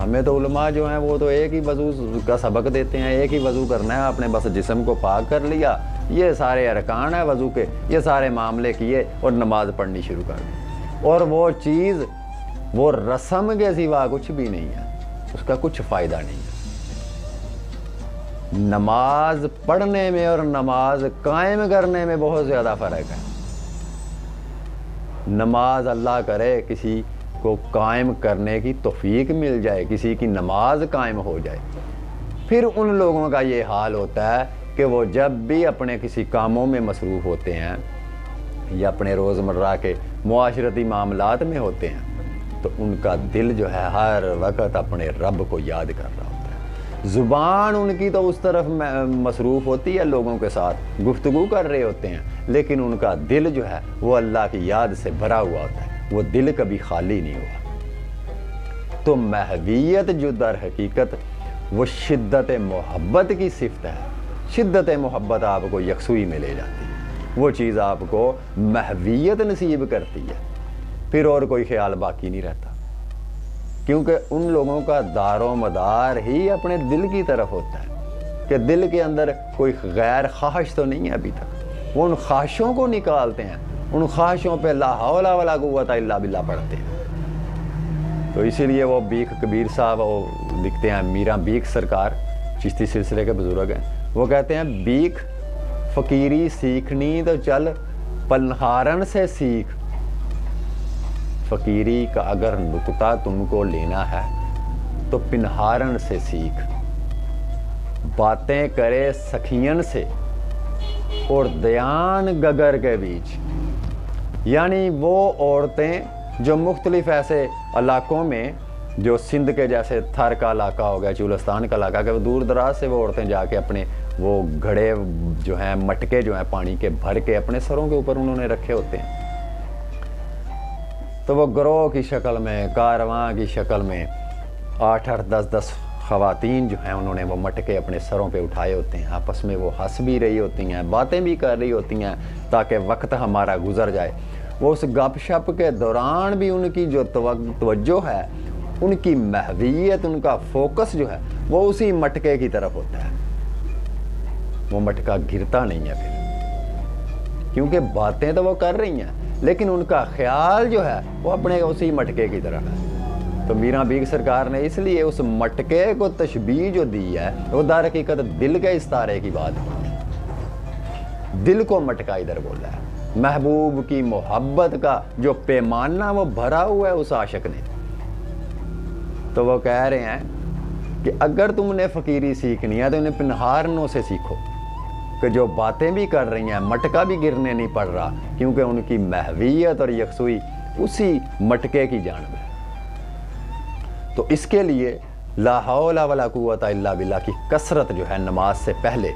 ہمیں تو علماء جو ہیں وہ تو ایک ہی وضو کا سبق دیتے ہیں، ایک ہی وضو کرنا ہے آپ نے، بس جسم کو پاک کر لیا، یہ سارے ارکان ہیں وضو کے، یہ سارے معاملے کیے اور نماز پڑھنی شروع کر دی، اور وہ چیز وہ رسم کے سوا کچھ بھی نہیں ہے، اس کا کچھ فائدہ نہیں ہے۔ نماز پڑھنے میں اور نماز قائم کرنے میں بہت زیادہ فرق ہے۔ نماز اللہ کرے کسی کو قائم کرنے کی توفیق مل جائے، کسی کی نماز قائم ہو جائے، پھر ان لوگوں کا یہ حال ہوتا ہے کہ وہ جب بھی اپنے کسی کاموں میں مصروف ہوتے ہیں یا اپنے روزمرہ کے معاشرتی معاملات میں ہوتے ہیں تو ان کا دل جو ہے ہر وقت اپنے رب کو یاد کر رہا ہوتا ہے، زبان ان کی تو اس طرف مصروف ہوتی ہے، لوگوں کے ساتھ گفتگو کر رہے ہوتے ہیں، لیکن ان کا دل جو ہے وہ اللہ کی یاد سے بھرا ہوا ہوتا ہے، وہ دل کبھی خالی نہیں ہوا۔ تو محویت جو در حقیقت وہ شدت محبت کی صفت ہے، شدت محبت آپ کو یکسوئی میں لے جاتی ہے، وہ چیز آپ کو محویت نصیب کرتی ہے، پھر اور کوئی خیال باقی نہیں رہتا، کیونکہ ان لوگوں کا دار و مدار ہی اپنے دل کی طرف ہوتا ہے کہ دل کے اندر کوئی غیر خواہش تو نہیں ہے ابھی تک، وہ ان خواہشوں کو نکالتے ہیں، ان خواہشوں پہ لا حول ولا قوت الا باللہ پڑھتے ہیں۔ تو اسی لیے وہ بیک کبیر صاحب وہ لکھتے ہیں، میرا بیک سرکار چشتی سلسلے کے بزرگ ہیں، وہ کہتے ہیں بیک فقیری سیکھنی تو چل پنہارن سے سیکھ، فقیری کا اگر نکتہ تم کو لینا ہے تو پنہارن سے سیکھ، باتیں کرے سخین سے اور دیان گگر کے بیچ، یعنی وہ عورتیں جو مختلف ایسے علاقوں میں، جو سندھ کے جیسے تھر کا علاقہ ہو گیا، چولستان کا علاقہ، کہ وہ دور دراز سے وہ عورتیں جا کے اپنے وہ گھڑے جو ہیں، مٹکے جو ہیں پانی کے بھر کے اپنے سروں کے اوپر انہوں نے رکھے ہوتے ہیں، تو وہ گروہ کی شکل میں، کارواں کی شکل میں 8-8 10-10 خواتین جو ہیں انہوں نے وہ مٹکے اپنے سروں پہ اٹھائے ہوتے ہیں، آپس میں وہ ہنس بھی رہی ہوتی ہیں، باتیں بھی کر رہی ہوتی ہیں تاکہ وقت ہمارا گزر جائے۔ وہ اس گپ شپ کے دوران بھی ان کی جو توجہ ہے، ان کی محویت، ان کا فوکس جو ہے وہ اسی مٹکے کی طرف ہوتا ہے، وہ مٹکا گرتا نہیں ہے پھر، کیونکہ باتیں تو وہ کر رہی ہیں لیکن ان کا خیال جو ہے وہ اپنے اسی مٹکے کی طرف ہے۔ تو میرا بیگ سرکار نے اس لیے اس مٹکے کو تشبیہ جو دی ہے وہ در حقیقت دل کے استارے کی بات ہے، دل کو مٹکا ادھر بولا ہے، محبوب کی محبت کا جو پیمانہ وہ بھرا ہوا ہے اس عاشق نے۔ تو وہ کہہ رہے ہیں کہ اگر تم نے فقیری سیکھنی ہے تو انہیں پنہارنوں سے سیکھو، کہ جو باتیں بھی کر رہی ہیں مٹکا بھی گرنے نہیں پڑ رہا، کیونکہ ان کی محویت اور یکسوئی اسی مٹکے کی جانب ہے۔ تو اس کے لیے لا حول ولا قوت الا باللہ کی کثرت جو ہے نماز سے پہلے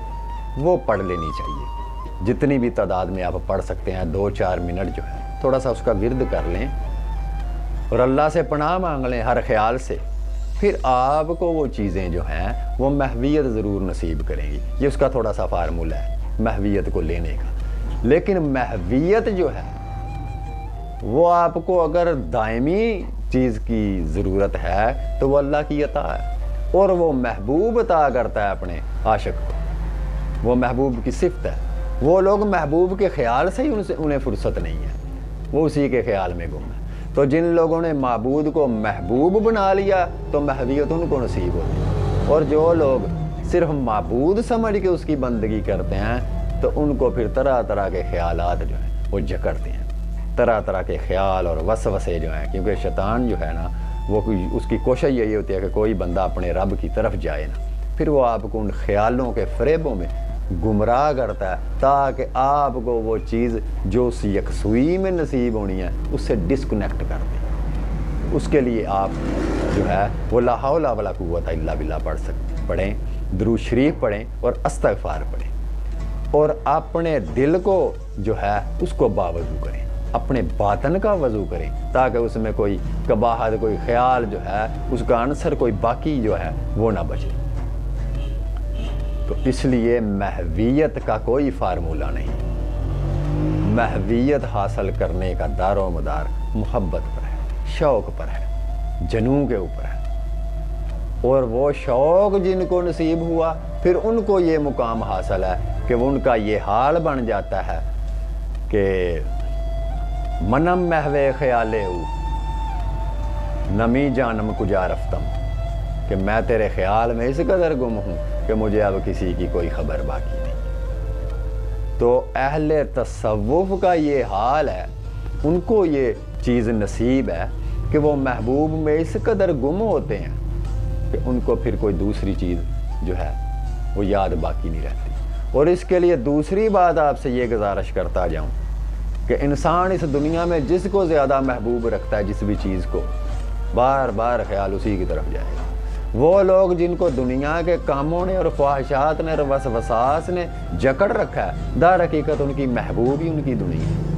وہ پڑھ لینی چاہیے، جتنی بھی تعداد میں آپ پڑھ سکتے ہیں، 2-4 منٹ جو ہے تھوڑا سا اس کا ورد کر لیں اور اللہ سے پناہ مانگ لیں ہر خیال سے، پھر آپ کو وہ چیزیں جو ہیں وہ محویت ضرور نصیب کریں گی۔ یہ اس کا تھوڑا سا فارمولہ ہے محویت کو لینے کا، لیکن محویت جو ہے وہ آپ کو اگر دائمی چیز کی ضرورت ہے تو وہ اللہ کی عطا ہے، اور وہ محبوب عطا کرتا ہے اپنے عاشق کو، وہ محبوب کی صفت ہے۔ وہ لوگ محبوب کے خیال سے ہی انہیں فرصت نہیں ہے، وہ اسی کے خیال میں گم ہے۔ تو جن لوگوں نے معبود کو محبوب بنا لیا تو محویت ان کو نصیب ہوتی ہے، اور جو لوگ صرف معبود سمجھ کے اس کی بندگی کرتے ہیں تو ان کو پھر طرح طرح کے خیالات جو ہیں وہ جکڑتے ہیں، طرح طرح کے خیال اور وسوسے جو ہیں، کیونکہ شیطان جو ہے نا وہ اس کی کوشش یہی ہوتی ہے کہ کوئی بندہ اپنے رب کی طرف جائے نا، پھر وہ آپ کو ان خیالوں کے فریبوں میں گمراہ کرتا ہے تاکہ آپ کو وہ چیز جو اس یکسوئی میں نصیب ہونی ہے اس سے ڈسکنیکٹ کر دیں۔ اس کے لیے آپ جو ہے وہ لا حول ولا قوت الا باللہ پڑھیں، درود شریف پڑھیں اور استغفار پڑھیں، اور اپنے دل کو جو ہے اس کو باوضو کریں، اپنے باطن کا وضو کریں تاکہ اس میں کوئی قباحت، کوئی خیال جو ہے اس کا عنصر کوئی باقی جو ہے وہ نہ بچے۔ تو اس لیے محویت کا کوئی فارمولہ نہیں، محویت حاصل کرنے کا دار و مدار محبت پر ہے، شوق پر ہے، جنوں کے اوپر ہے۔ اور وہ شوق جن کو نصیب ہوا پھر ان کو یہ مقام حاصل ہے کہ وہ ان کا یہ حال بن جاتا ہے کہ منم محوے خیالے ہو نمی جانم کجا رفتم، کہ میں تیرے خیال میں اس قدر گم ہوں کہ مجھے اب کسی کی کوئی خبر باقی نہیں۔ تو اہل تصوف کا یہ حال ہے، ان کو یہ چیز نصیب ہے کہ وہ محبوب میں اس قدر گم ہوتے ہیں کہ ان کو پھر کوئی دوسری چیز جو ہے وہ یاد باقی نہیں رہتی۔ اور اس کے لیے دوسری بات آپ سے یہ گزارش کرتا جاؤں کہ انسان اس دنیا میں جس کو زیادہ محبوب رکھتا ہے، جس بھی چیز کو، بار بار خیال اسی کی طرف جائے گا۔ وہ لوگ جن کو دنیا کے کاموں نے اور خواہشات نے اور وسواس نے جکڑ رکھا ہے، در حقیقت ان کی محبوب ہی ان کی دنیا ہے،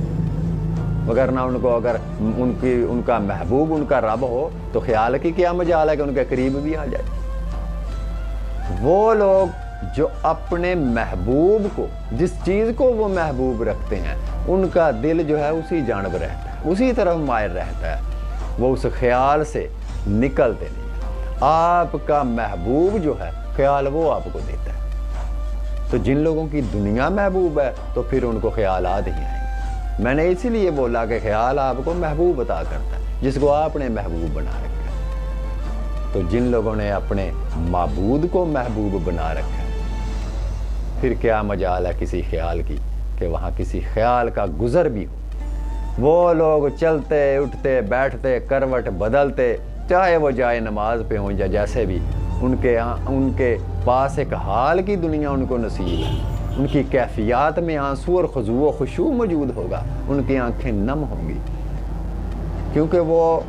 وگرنہ ان کو اگر ان کا محبوب ان کا رب ہو تو خیال کی کیا مجال ہے کہ ان کے قریب بھی آ جائے۔ وہ لوگ جو اپنے محبوب کو، جس چیز کو وہ محبوب رکھتے ہیں، ان کا دل جو ہے اسی جانب رہتا ہے، اسی طرف مائل رہتا ہے، وہ اس خیال سے نکلتے نہیں۔ آپ کا محبوب جو ہے خیال وہ آپ کو دیتا ہے۔ تو جن لوگوں کی دنیا محبوب ہے تو پھر ان کو خیالات ہی آئیں گے۔ میں نے اسی لیے بولا کہ خیال آپ کو محبوب عطا کرتا ہے، جس کو آپ نے محبوب بنا رکھا ہے۔ تو جن لوگوں نے اپنے معبود کو محبوب بنا رکھا ہے، پھر کیا مجال ہے کسی خیال کی کہ وہاں کسی خیال کا گزر بھی ہو۔ وہ لوگ چلتے اٹھتے بیٹھتے کروٹ بدلتے، چاہے وہ جائے نماز پہ ہوں یا جیسے بھی، ان کے پاس ایک حال کی دنیا ان کو نصیب ہے۔ ان کی کیفیات میں آنسو اور خضوع و خشوع موجود ہوگا، ان کی آنکھیں نم ہوں گی، کیونکہ وہ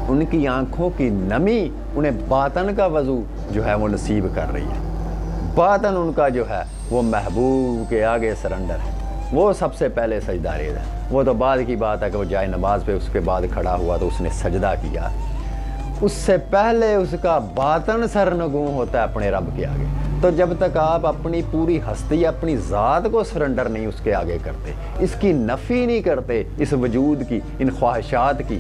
ان کی آنکھوں کی نمی انہیں باطن کا وضو جو ہے وہ نصیب کر رہی ہے۔ باطن ان کا جو ہے وہ محبوب کے آگے سرنڈر ہے، وہ سب سے پہلے سجدہ ریز ہے۔ وہ تو بعد کی بات ہے کہ وہ جائے نماز پہ اس کے بعد کھڑا ہوا تو اس نے سجدہ کیا، اس سے پہلے اس کا باطن سرنگوں ہوتا ہے اپنے رب کے آگے۔ تو جب تک آپ اپنی پوری ہستی، اپنی ذات کو سرنڈر نہیں اس کے آگے کرتے، اس کی نفی نہیں کرتے، اس وجود کی، ان خواہشات کی،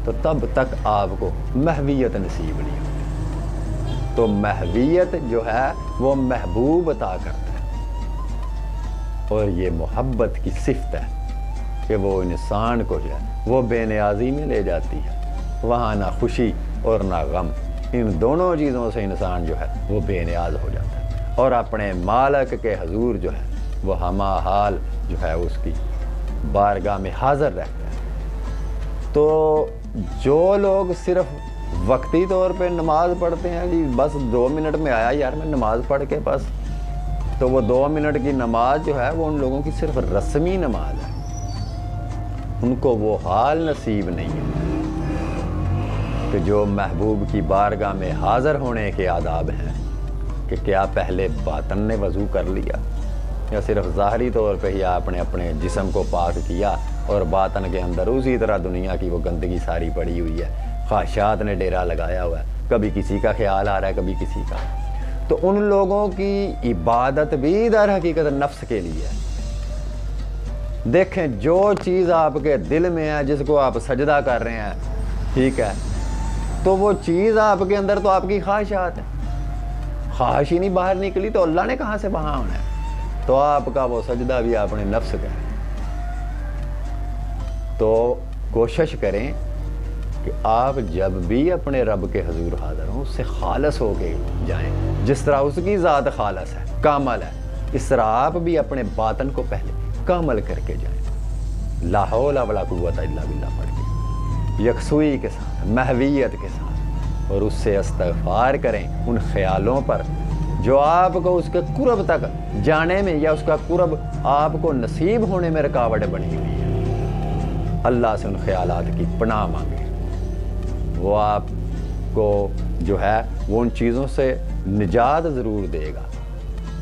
تو تب تک آپ کو محویت نصیب نہیں ہوتی۔ تو محویت جو ہے وہ محبوب عطا کرتا ہے، اور یہ محبت کی صفت ہے کہ وہ انسان کو جو ہے وہ بے نیازی میں لے جاتی ہے۔ وہاں نہ خوشی اور نہ غم، ان دونوں چیزوں سے انسان جو ہے وہ بے نیاز ہو جاتا ہے، اور اپنے مالک کے حضور جو ہے وہ ہمہ حال جو ہے اس کی بارگاہ میں حاضر رہتا ہے۔ تو جو لوگ صرف وقتی طور پہ نماز پڑھتے ہیں، جی بس 2 منٹ میں آیا یار میں نماز پڑھ کے بس، تو وہ 2 منٹ کی نماز جو ہے وہ ان لوگوں کی صرف رسمی نماز ہے، ان کو وہ حال نصیب نہیں ہے کہ جو محبوب کی بارگاہ میں حاضر ہونے کے آداب ہیں، کہ کیا پہلے باطن نے وضو کر لیا، یا صرف ظاہری طور پہ ہی آپ نے اپنے جسم کو پاک کیا اور باطن کے اندر اسی طرح دنیا کی وہ گندگی ساری پڑی ہوئی ہے، خواہشات نے ڈیرا لگایا ہوا ہے، کبھی کسی کا خیال آ رہا ہے کبھی کسی کا۔ تو ان لوگوں کی عبادت بھی در حقیقت نفس کے لیے ہے۔ دیکھیں جو چیز آپ کے دل میں ہے، جس کو آپ سجدہ کر رہے ہیں، ٹھیک ہے، تو وہ چیز آپ کے اندر تو آپ کی خواہشات ہے، خواہش ہی نہیں باہر نکلی تو اللہ نے کہاں سے وہاں ہونا ہے؟ تو آپ کا وہ سجدہ بھی اپنے نفس کا ہے۔ تو کوشش کریں کہ آپ جب بھی اپنے رب کے حضور حاضر ہوں، اس سے خالص ہو کے جائیں، جس طرح اس کی ذات خالص ہے، کامل ہے، اس طرح آپ بھی اپنے باطن کو پہلے کامل کر کے جائیں، لا حول ولا قوت الا باللہ پڑھ کے، یکسوئی کے ساتھ، محویت کے ساتھ، اور اس سے استغفار کریں ان خیالوں پر جو آپ کو اس کے قرب تک جانے میں یا اس کا قرب آپ کو نصیب ہونے میں رکاوٹ بنی ہوئی ہے۔ اللہ سے ان خیالات کی پناہ مانگیں، وہ آپ کو جو ہے وہ ان چیزوں سے نجات ضرور دے گا،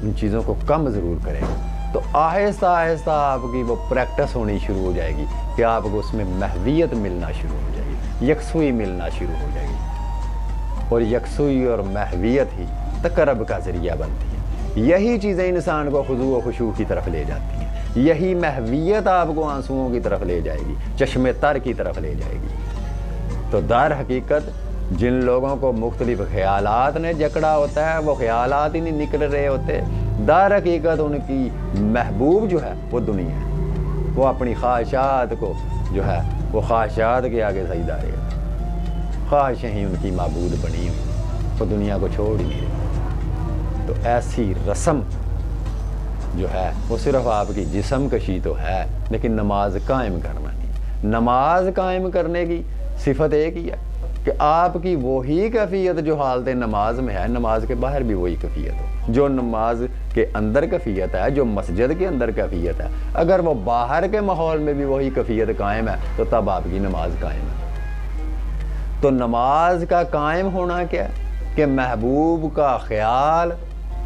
ان چیزوں کو کم ضرور کرے گا۔ تو آہستہ آہستہ آپ کی وہ پریکٹس ہونی شروع ہو جائے گی کہ آپ کو اس میں محویت ملنا شروع ہو جائے گی، یکسوئی ملنا شروع ہو جائے گی، اور یکسوئی اور محویت ہی تقرب کا ذریعہ بنتی ہے۔ یہی چیزیں انسان کو خضوع و خشوع کی طرف لے جاتی ہیں، یہی محویت آپ کو آنسوؤں کی طرف لے جائے گی، چشم تر کی طرف لے جائے گی۔ تو در حقیقت جن لوگوں کو مختلف خیالات نے جکڑا ہوتا ہے وہ خیالات ہی نہیں نکل رہے ہوتے، در حقیقت ان کی محبوب جو ہے وہ دنیا ہے، وہ اپنی خواہشات کو جو ہے وہ خواہشات کے آگے سجدہ رہے گا، خواہشیں ہی ان کی معبود بنی ہوئی، وہ دنیا کو چھوڑ ہی نہیں رہے۔ تو ایسی رسم جو ہے وہ صرف آپ کی جسم کشی تو ہے، لیکن نماز قائم کرنا نہیں۔ نماز قائم کرنے کی صفت ایک ہی ہے کہ آپ کی وہی کیفیت جو حالت نماز میں ہے، نماز کے باہر بھی وہی کیفیت ہو۔ جو نماز کے اندر کیفیت ہے، جو مسجد کے اندر کیفیت ہے، اگر وہ باہر کے ماحول میں بھی وہی کیفیت قائم ہے تو تب آپ کی نماز قائم ہے۔ تو نماز کا قائم ہونا کیا ہے کہ محبوب کا خیال،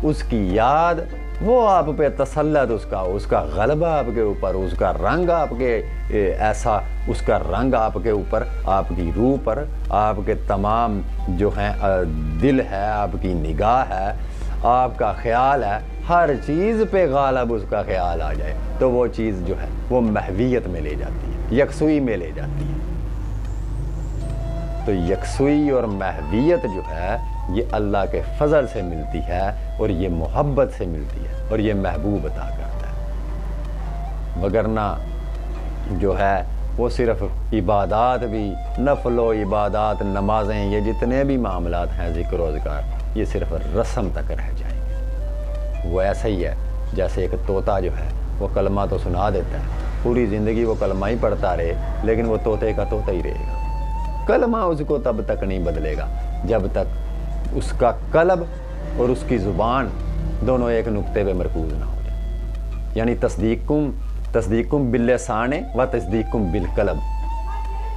اس کی یاد، وہ آپ پہ تسلط، اس کا غلبہ آپ کے اوپر، اس کا رنگ آپ کے ایسا، اس کا رنگ آپ کے اوپر، آپ کی روح پر، آپ کے تمام جو ہیں دل ہے، آپ کی نگاہ ہے، آپ کا خیال ہے، ہر چیز پہ غالب اس کا خیال آ جائے تو وہ چیز جو ہے وہ محویت میں لے جاتی ہے، یکسوئی میں لے جاتی ہے۔ تو یکسوئی اور محویت جو ہے یہ اللہ کے فضل سے ملتی ہے اور یہ محبت سے ملتی ہے اور یہ محبوب عطا کرتا ہے، وگرنہ جو ہے وہ صرف عبادات بھی، نفل و عبادات، نمازیں، یہ جتنے بھی معاملات ہیں ذکر و اذکار، یہ صرف رسم تک رہ جائیں گے۔ وہ ایسا ہی ہے جیسے ایک طوطا جو ہے وہ کلمہ تو سنا دیتا ہے، پوری زندگی وہ کلمہ ہی پڑھتا رہے لیکن وہ طوطے کا طوطا ہی رہے گا، کلمہ اس کو تب تک نہیں بدلے گا جب تک اس کا قلب اور اس کی زبان دونوں ایک نقطے پہ مرکوز نہ ہو جائے۔ یعنی تصدیقکم باللسان و تصدیقکم بالقلب،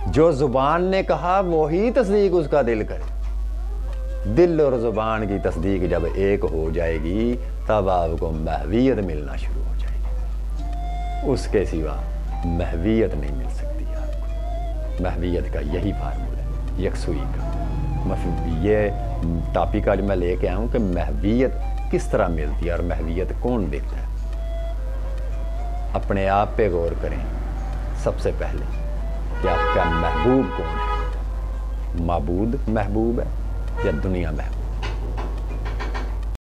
جو زبان نے کہا وہی تصدیق اس کا دل کرے۔ دل اور زبان کی تصدیق جب ایک ہو جائے گی تب آپ کو محویت ملنا شروع ہو جائے گی، اس کے سوا محویت نہیں مل سکتی آپ کو۔ محویت کا یہی فارمولہ ہے، یکسوئی کا۔ یہ ٹاپک آج میں لے کے آیا ہوں کہ محویت کس طرح ملتی ہے اور محویت کون دیتا ہے۔ اپنے آپ پہ غور کریں سب سے پہلے کہ آپ کا محبوب کون ہے، معبود محبوب ہے یا دنیا محبوب؟